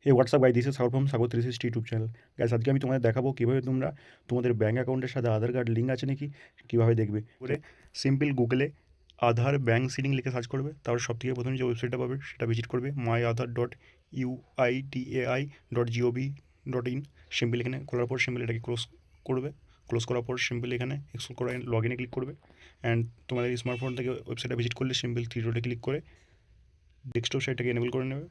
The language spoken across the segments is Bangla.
Hey WhatsApp guys, this is Sagar from Sagar 360 YouTube channel. Guys, আজকে আমি তোমাদের দেখাবো কীভাবে তোমরা তোমাদের ব্যাঙ্ক অ্যাকাউন্টের সাথে আধার কার্ড লিঙ্ক আছে নাকি কীভাবে দেখবে। করে সিম্পল গুগলে আধার ব্যাঙ্ক সিডিং লিখে সার্চ করবে, তারপর সবথেকে প্রথমে যে ওয়েবসাইটটা পাবে সেটা ভিজিট করবে myAadhar.uidai.gov.in। সিম্পল এখানে খোলার পর সিম্পল এটাকে ক্লোজ করার পর সিম্পল এখানে এক্সপ্লোর করে লগ ইনে ক্লিক করবে। অ্যান্ড তোমাদের স্মার্টফোন থেকে ওয়েবসাইটে ভিজিট করলে সিম্পল থ্রি ডটে ক্লিক করে ডেস্কটপ সাইটটাকে এনেবল করে নেবে।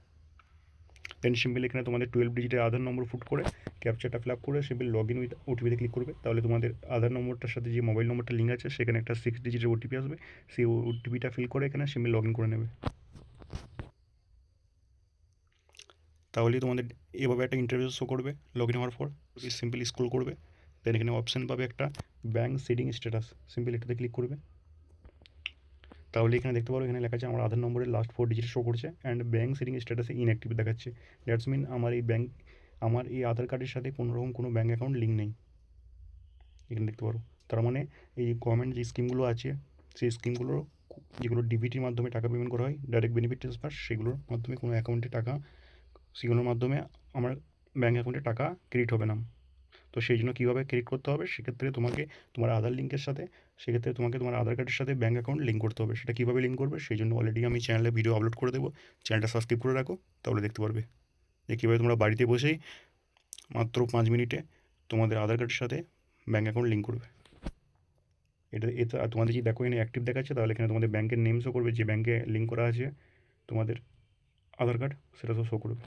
দেন সিম্পল এখানে তোমাদের 12 ডিজিটের আধার নম্বর ফুট করে ক্যাপচারটা ফিল আপ করে সিম্পল লগ ইন উইথ ওটিপিতে ক্লিক করবে। তাহলে তোমাদের আধার নম্বরটার সাথে যে মোবাইল নম্বরটা লিঙ্ক আছে সেখানে একটা 6 ডিজিটের ওটিপি আসবে। সেই ওটিপিটা ফিল করে এখানে সিম্পল লগ ইন করে নেবে। তাহলেই তোমাদের এভাবে একটা ইন্টারভিউ শো করবে। লগ ইন হওয়ার পর সিম্পলি স্ক্রল করবে, দেন এখানে অপশান পাবে একটা ব্যাঙ্ক সিডিং স্ট্যাটাস, সিম্পল এটাতে ক্লিক করবে। তাহলে এখানে দেখতে পারো এখানে লেখা আছে আমার আধার নম্বরের লাস্ট 4 ডিজিট শো করছে অ্যান্ড ব্যাঙ্ক সিডিং স্ট্যাটাসে ইনঅ্যাক্টিভ দেখাচ্ছে। দ্যাটস মিন আমার এই আধার কার্ডের সাথে কোনোরকম কোনো ব্যাঙ্ক অ্যাকাউন্ট লিঙ্ক নেই। এখানে দেখতে পারো, তার মানে এই গভর্নমেন্ট যে স্কিমগুলো আছে সেই স্কিমগুলো যেগুলো ডিবিটির মাধ্যমে টাকা পেমেন্ট করা হয়, ডাইরেক্ট বেনিফিট ট্রান্সফার, সেগুলোর মাধ্যমে কোনো অ্যাকাউন্টে টাকা, সেগুলোর মাধ্যমে আমার ব্যাঙ্ক অ্যাকাউন্টে টাকা ক্রেডিট হবে না। তো সেই জন্য কীভাবে ক্রেডিট করতে হবে, সেক্ষেত্রে তোমাকে তোমার আধার লিঙ্কের সাথে, সেক্ষেত্রে তোমাকে তোমার আধার কার্ডের সাথে ব্যাঙ্ক অ্যাকাউন্ট লিঙ্ক করতে হবে। সেটা কীভাবে লিঙ্ক করবে সেই জন্য অলরেডি আমি চ্যানেলে ভিডিও আপলোড করে দেবো। চ্যানেলটা সাবস্ক্রাইব করে রাখো, তাহলে দেখতে পারবে যে কীভাবে তোমরা বাড়িতে বসেই মাত্র 5 মিনিটে তোমাদের আধার কার্ডের সাথে ব্যাঙ্ক অ্যাকাউন্ট লিঙ্ক করবে। এটা তোমাদের যদি দেখো এখানে অ্যাক্টিভ দেখাচ্ছে, তাহলে এখানে তোমাদের ব্যাঙ্কের নেম শো করবে, যে ব্যাঙ্কে লিঙ্ক করা আছে তোমাদের আধার কার্ড সেটা শো করবে।